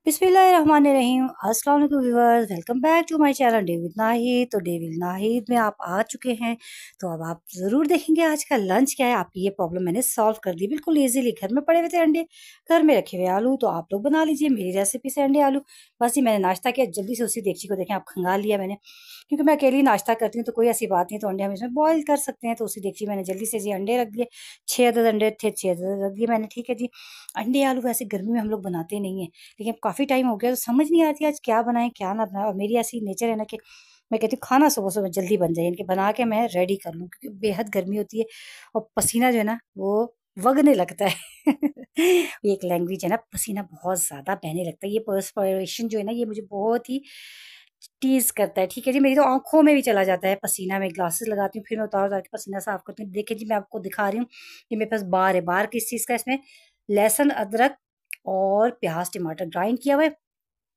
बिस्मिल्लाहिर्रहमानिर्रहीम। अस्सलाम वालेकुम viewers, welcome back to my channel day with Nahid. तो डे विद नाहिद में आप आ चुके हैं। तो अब आप ज़रूर देखेंगे आज का लंच क्या है। आपकी ये प्रॉब्लम मैंने सॉल्व कर दी बिल्कुल इजीली। घर में पड़े हुए थे अंडे, घर में रखे हुए आलू, तो आप लोग बना लीजिए मेरी रेसिपी से अंडे आलू। बस ही मैंने नाश्ता किया जल्दी से, उसी देगची को देखें आप खंगाल लिया मैंने, क्योंकि मैं अकेली नाश्ता करती हूँ तो कोई ऐसी बात नहीं, तो अंडे हम इसमें बॉईल कर सकते हैं। तो उसी देगची मैंने जल्दी से जी अंडे रख दिए। 6 अदद अंडे थे, 6 अदद रख दिए मैंने। ठीक है जी। अंडे आलू वैसे गर्मी में हम लोग बनाते नहीं है, लेकिन अब काफ़ी टाइम हो गया तो समझ नहीं आती आज क्या बनाएं क्या ना बनाएं। और मेरी ऐसी नेचर है ना कि मैं कहती हूँ खाना सुबह सुबह जल्दी बन जाए, इनके बना के मैं रेडी कर लूँ, क्योंकि बेहद गर्मी होती है और पसीना जो है ना वो वगने लगता है। ये एक लैंग्वेज है ना, पसीना बहुत ज़्यादा बहने लगता है। ये पर्सपिरेशन जो है ना ये मुझे बहुत ही टीज करता है। ठीक है जी। मेरी तो आंखों में भी चला जाता है पसीना। मैं ग्लासेस लगाती हूँ, फिर मैं उतार उतार के पसीना साफ करती हूँ। देखिए जी, मैं आपको दिखा रही हूँ कि मेरे पास बार है। बार किस चीज़ का? इसमें लहसुन, अदरक और प्याज टमाटर ग्राइंड किया हुआ है।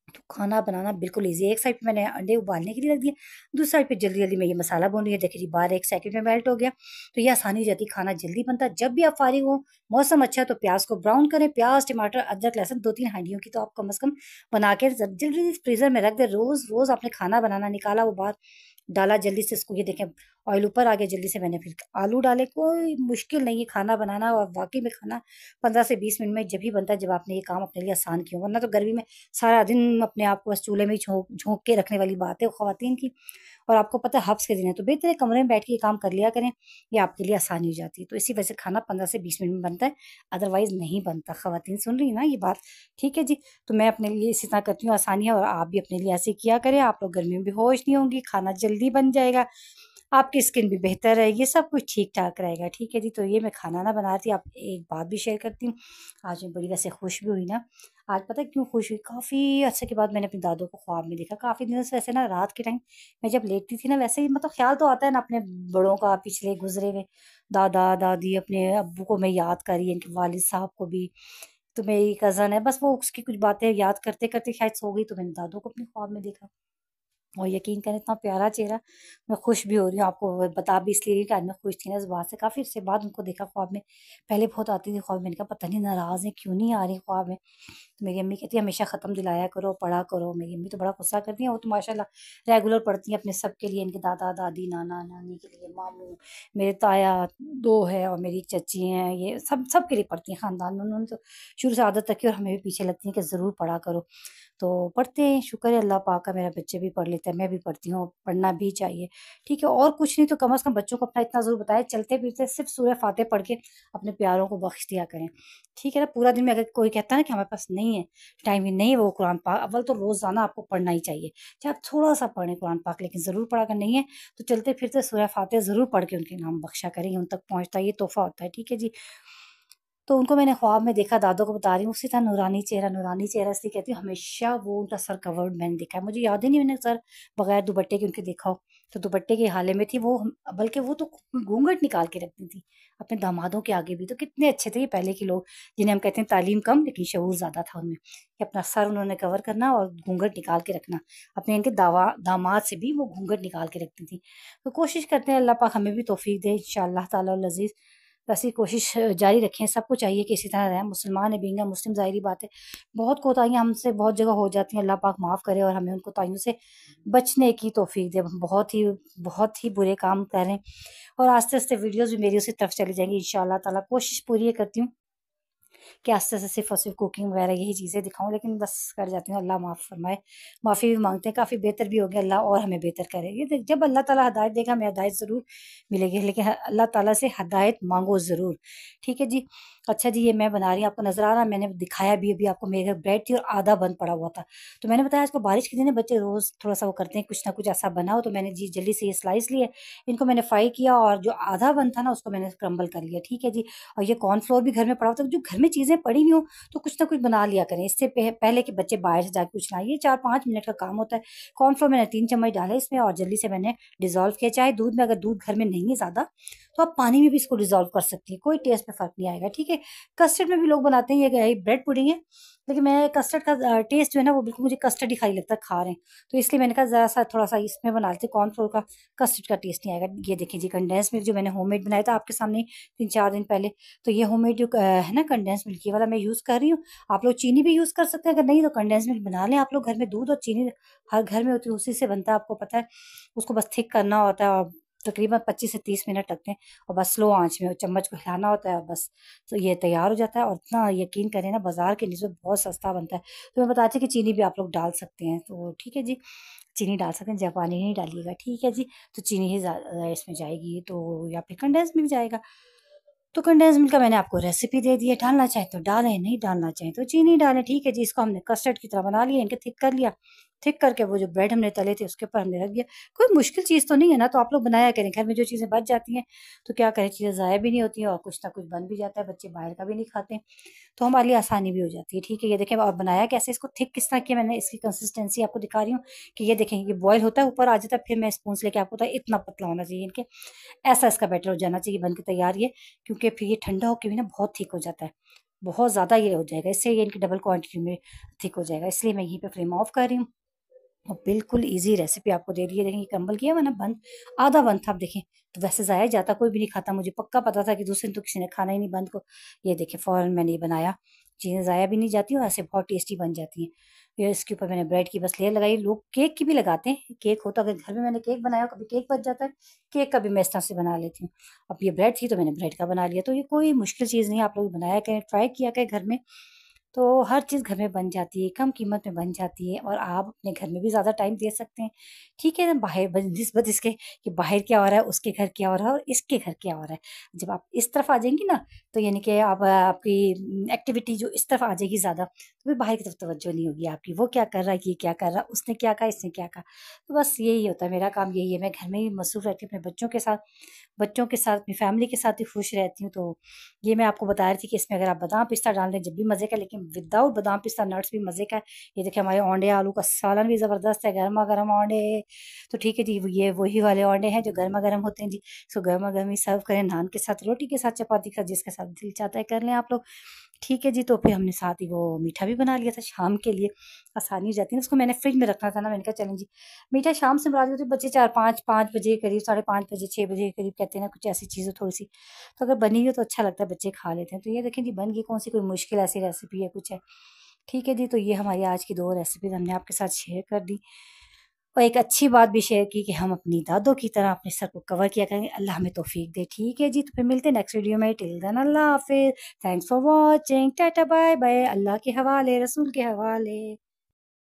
तो खाना बनाना बिल्कुल ईजी। एक साइड पे मैंने अंडे उबालने के लिए रख दिए, दूसरी साइड पे जल्दी जल्दी मैं ये मसाला भून रही है। देखिए जी, बाहर 1 सेकंड में मेल्ट हो गया। तो ये आसानी हो जाती है, खाना जल्दी बनता है। जब भी आप फारिग हो, मौसम अच्छा है, तो प्याज को ब्राउन करें। प्याज टमाटर अदरक लहसुन 2-3 हांडियों की तो आप कम से कम बना के जल्दी जल्दी फ्रीजर में रख दे। रोज रोज आपने खाना बनाना, निकाला वो बाहर, डाला जल्दी से इसको, ये देखें ऑयल ऊपर आ गया। जल्दी से मैंने फिर आलू डाले। कोई मुश्किल नहीं है खाना बनाना, और वाकई में खाना 15 से 20 मिनट में जब ही बनता है जब आपने ये काम अपने लिए आसान किया। वरना तो गर्मी में सारा दिन अपने आप को बस चूल्हे में ही झोंक झोंक के रखने वाली बात है ख़वातीन की। और आपको पता है हब्स के दिन है, तो बेहतर है कमरे में बैठ के ये काम कर लिया करें, ये आपके लिए आसानी हो जाती है। तो इसी वजह से खाना 15 से 20 मिनट में बनता है, अदरवाइज नहीं बनता। ख़वातीन सुन रही है ना ये बात? ठीक है जी। तो मैं अपने लिए इसी तरह करती हूँ, आसानी है, और आप भी अपने लिए ऐसे किया करें। आप लोग गर्मी में बेहोश नहीं होंगी, खाना जल्दी बन जाएगा, आपकी स्किन भी बेहतर रहेगी, सब कुछ ठीक ठाक रहेगा। ठीक है जी। तो ये मैं खाना ना बना रही थी, आप एक बात भी शेयर करती हूँ। आज मैं बड़ी वैसे खुश भी हुई ना। आज पता है क्यों खुश हुई? काफ़ी अर्से के बाद मैंने अपनी दादों को ख्वाब में देखा। काफ़ी दिनों से वैसे ना रात के टाइम मैं जब लेटती थी ना, वैसे ही मतलब ख्याल तो आता है ना अपने बड़ों का, पिछले गुजरे हुए दादा दादी, अपने अब्बू को मैं याद करी, इनके वालिद साहब को भी। तो मेरी कज़न है, बस वो उसकी कुछ बातें याद करते करते शायद सो गई, तो मैंने दादों को अपने ख्वाब में देखा। और यकीन करें इतना प्यारा चेहरा, मैं खुश भी हो रही हूँ। आपको बता भी इसलिए रही कि आज मैं खुश थी ना इस बात से। काफ़ी अर्से बाद उनको देखा ख्वाब में। पहले बहुत आती थी ख्वाब में, मैंने कहा पता नहीं नाराज़ हैं, क्यों नहीं आ रही ख्वाब में। तो मेरी अम्मी कहती है हमेशा ख़त्म दिलाया करो, पढ़ा करो। मेरी अम्मी तो बड़ा गुस्सा करती हैं, वो तो माशाल्लाह रेगुलर पढ़ती हैं अपने सबके लिए, इनके दादा दादी नाना नानी के लिए, मामू, मेरे ताया दो है, और मेरी चची हैं, ये सब सबके लिए पढ़ती हैं ख़ानदान में। उन्होंने तो शुरू से आदत रखी, और हमें भी पीछे लगती हैं कि ज़रूर पढ़ा करो। तो पढ़ते हैं, शुक्र है अल्लाह पाक का, मेरा बच्चे भी पढ़ लेते हैं, मैं भी पढ़ती हूँ, पढ़ना भी चाहिए। ठीक है, और कुछ नहीं तो कम से कम बच्चों को अपना इतना ज़रूर बताएं, चलते फिरते सिर्फ सूरह फातिहा पढ़ के अपने प्यारों को बख्श दिया करें। ठीक है ना। पूरा दिन में अगर कोई कहता है ना कि हमारे पास नहीं है, टाइम ही नहीं है वो कुरान पाक, अव्वल तो रोज़ाना आपको पढ़ना ही चाहिए। चाहे आप थोड़ा सा पढ़ें कुरान पाक, लेकिन ज़रूर पढ़ा। अगर नहीं है तो चलते फिरते सूरह फातिहा ज़रूर पढ़ के उनके नाम बख्शा करें, उन तक पहुँचता ये तोहफ़ा होता है। ठीक है जी। तो उनको मैंने ख्वाब में देखा, दादों को बता रही हूँ, उसी तरह नूरानी चेहरा इसलिए कहती हूँ, हमेशा वो उनका सर कवर्ड मैंने देखा है। मुझे याद ही नहीं मैंने सर बगैर दुपट्टे के उनके देखा हो। तो दुपट्टे के हाले में थी वो, बल्कि वो तो घूंघट निकाल के रखती थी अपने दामादों के आगे भी। तो कितने अच्छे थे ये पहले के लोग, जिन्हें हम कहते हैं तालीम कम लेकिन शऊर ज़्यादा था उनमें, कि अपना सर उन्होंने कवर करना और घूंघट निकाल के रखना। अपने इनके दामाद से भी वो घूंघट निकाल के रखती थी। तो कोशिश करते हैं अल्लाह पाक हमें भी तौफीक दे इंशाअल्लाह ताला अल अज़ीज़। वैसे कोशिश जारी रखें, सबको चाहिए कि इसी तरह रहें। मुसलमान है, बीइंग अ मुस्लिम, ज़ाहिरी बात है बहुत कोताहियाँ हमसे बहुत जगह हो जाती हैं। अल्लाह पाक माफ़ करे और हमें उन कोताहियों से बचने की तौफीक दे। हम बहुत ही बुरे काम कर रहे हैं, और आस्ते-आस्ते वीडियोज़ भी मेरी उसी तरफ चली जाएँगी इंशाअल्लाह ताला। कोशिश पूरी ये करती हूँ कि आस्ते से सिर्फ़ और सिर्फ़ कुकिंग वगैरह यही चीज़ें दिखाऊँ, लेकिन बस कर जाती हूँ। अल्लाह माफ़ फरमाए, माफ़ी भी माँगते हैं। काफ़ी बेहतर भी हो गया, अल्लाह और हमें बेहतर करे। ये देख, जब अल्लाह ताला हिदायत देगा हमें हिदायत ज़रूर मिलेगी, लेकिन अल्लाह ताला से हिदायत माँगो ज़रूर। ठीक है जी। अच्छा जी, ये मैं बना रही हूँ, आपको नज़र आ रहा है, मैंने दिखाया भी अभी आपको। मेरे घर ब्रेड थी और आधा बन पड़ा हुआ था। तो मैंने बताया आजकल बारिश के दिन है, बच्चे रोज़ थोड़ा-सा वो करते हैं, कुछ ना कुछ ऐसा बनाओ। तो मैंने जी जल्दी से ये स्लाइस लिए, इनको मैंने फ्राई किया, और जो आधा बन था ना उसको मैंने क्रम्बल कर लिया। ठीक है जी। और ये कॉर्नफ्लोर भी घर में पड़ा हुआ था। जो घर में चीज़ें पड़ी हुई हों तो कुछ ना कुछ बना लिया करें, इससे पहले कि बच्चे बाहर से जाके कुछ लाएँ। ये 4-5 मिनट का काम होता है। कॉर्नफ्लोर मैंने 3 चम्मच डाले इसमें, और जल्दी से मैंने डिज़ोल्व किया। चाहे दूध में, अगर दूध घर में नहीं है ज़्यादा तो आप पानी में भी इसको डिज़ोल्व कर सकती हैं, कोई टेस्ट में फ़र्क नहीं आएगा, ठीक है। कस्टर्ड में भी लोग बनाते हैं, ये ब्रेड पुडिंग है, लेकिन मैं कस्टर्ड का टेस्ट जो है ना वो बिल्कुल मुझे कस्टर्ड ही खाली लगता है खा रहे हैं, तो इसलिए मैंने कहा ज़रा-सा थोड़ा-सा इसमें बना लेते हैं कॉर्नफ्लोर का, कस्टर्ड का टेस्ट नहीं आएगा। ये देखिए जी कंडेंस मिल्क जो मैंने होममेड बनाया था आपके सामने 3-4 दिन पहले, तो ये होममेड जो है ना कंडेंस मिल्क ये वाला मैं यूज़ कर रही हूँ। आप लोग चीनी भी यूज़ कर सकते हैं, अगर नहीं तो कंडेंस मिल्क बना लें आप लोग घर में, दूध और चीनी हर घर में होती है, उसी से बनता है, आपको पता है। उसको बस थिक करना होता है और तकरीबन 25 से 30 मिनट लगते हैं, और बस स्लो आँच में चम्मच को हिलाना होता है और बस, तो ये तैयार हो जाता है। और इतना यकीन करें ना बाज़ार के निस्बत बहुत सस्ता बनता है। तो मैं बताती हूँ कि चीनी भी आप लोग डाल सकते हैं, तो ठीक है जी, चीनी डाल सकते हैं, जापानी नहीं डालिएगा, ठीक है जी। तो चीनी ही इसमें जाएगी, तो या फिर कंडेंस मिल्क जाएगा। तो कंडेंस मिल्क का मैंने आपको रेसिपी दे दी है, डालना चाहे तो डालें, नहीं डालना चाहें तो चीनी डालें, ठीक है जी। इसको हमने कस्टर्ड की तरह बना लिया, इनके थिक कर लिया, थिक करके वो जो ब्रेड हमने तले थे उसके ऊपर हमने रख दिया। कोई मुश्किल चीज़ तो नहीं है ना, तो आप लोग बनाया करें, घर में जो चीज़ें बच जाती हैं तो क्या करें, चीज़ें ज़ाया भी नहीं होती हैं और कुछ ना कुछ बन भी जाता है, बच्चे बाहर का भी नहीं खाते हैं, तो हमारे लिए आसानी भी हो जाती है, ठीक है। ये देखें और बनाया कैसे, इसको थिक किस तरह किया मैंने, इसकी कंसिस्टेंसी आपको दिखा रही हूँ कि ये देखें, ये बॉयल होता है ऊपर आ जाता है, फिर मैं स्पून से लेके आपको बताया इतना पतला होना चाहिए इनके, ऐसा इसका बैटर हो जाना चाहिए बन के तैयार ये, क्योंकि फिर ये ठंडा होके भी ना बहुत थिक हो जाता है, बहुत ज़्यादा ये हो जाएगा, इससे ये इनकी डबल क्वांटिटी में थिक हो जाएगा, इसलिए मैं यहीं पे फ्लेम ऑफ कर रही हूँ। और बिल्कुल ईज़ी रेसिपी आपको दे दी है, देखिए क्रम्बल किया हुआ ना बंद, आधा बंद था, आप देखें, तो वैसे ज़ाया जाता, कोई भी नहीं खाता, मुझे पक्का पता था कि दूसरे दिन तो किसी ने खाना ही नहीं बंद को। ये देखिए फ़ौरन मैंने ये बनाया, चीज़ें ज़ाया भी नहीं जाती और ऐसे बहुत टेस्टी बन जाती हैं। फिर इसके ऊपर मैंने ब्रेड की बस लेयर लगाई, लोग केक की भी लगाते हैं, केक होता अगर घर में मैंने केक बनाया, कभी केक बच जाता है, केक का भी मैं इस तरह से बना लेती हूँ। अब ये ब्रेड थी तो मैंने ब्रेड का बना लिया, तो ये कोई मुश्किल चीज़ नहीं है, आप लोग बनाया करें, ट्राई किया करें घर में। तो हर चीज़ घर में बन जाती है, कम कीमत में बन जाती है और आप अपने घर में भी ज़्यादा टाइम दे सकते हैं। ठीक है ना? बाहर बनिस्बत इसके कि बाहर क्या हो रहा है, उसके घर क्या हो रहा है और इसके घर क्या हो रहा है। जब आप इस तरफ आ जाएँगी ना, तो यानी कि आप आपकी एक्टिविटी जो इस तरफ आ जाएगी ज़्यादा, तो फिर बाहर की तरफ तवज्जो नहीं होगी आपकी। वो क्या कर रहा है, ये क्या कर रहा है, उसने क्या कहा, इसने क्या कहा। तो बस यही होता है, मेरा काम यही है। मैं घर में ही मसरूफ़ रहती हूँ अपने बच्चों के साथ, अपनी फैमिली के साथ ही खुश रहती हूँ। तो ये मैं आपको बता रही थी कि इसमें अगर आप बादाम पिस्ता डाल दें जब भी मज़े का, लेकिन विदाउट बादाम पिस्ता नट्स भी मज़े का है। ये देखिए हमारे औंडे आलू का सालन भी ज़बरदस्त है, गरमा-गरम औंडे। तो ठीक है जी, ये वही वाले औंडे हैं जो गरमा-गरम होते हैं जी। इसको गरमा-गरम ही सर्व करें, नान के साथ, रोटी के साथ, चपाती के साथ, जिसके साथ दिल चाहता है कर लें आप लोग। ठीक है जी, तो फिर हमने साथ ही वो मीठा भी बना लिया था शाम के लिए, आसानी हो जाती है ना। उसको मैंने फ्रिज में रखना था ना, मैंने कहा चलें जी, मीठा शाम से मुराद होती है बच्चे 4-5 बजे करीब, साढ़े 5 बजे, 6 बजे के करीब कहते हैं ना, कुछ ऐसी चीज़ हो थोड़ी-सी, तो अगर बनी हुई हो तो अच्छा लगता है, बच्चे खा लेते हैं। तो ये देखें जी बन गई, कौन-सी कोई मुश्किल ऐसी रेसिपी है, कुछ है। ठीक है जी, तो ये हमारी आज की 2 रेसिपीज़ हमने आपके साथ शेयर कर दी और एक अच्छी बात भी शेयर की कि हम अपनी दादों की तरह अपने सर को कवर किया करेंगे। अल्लाह हमें तौफ़ीक दे। ठीक है जी, तो फिर मिलते हैं नेक्स्ट वीडियो में। टिल देन अल्लाह हाफ़िज़। Thanks for watching. Tata bye bye. अल्लाह के हवाले, रसूल के हवाले।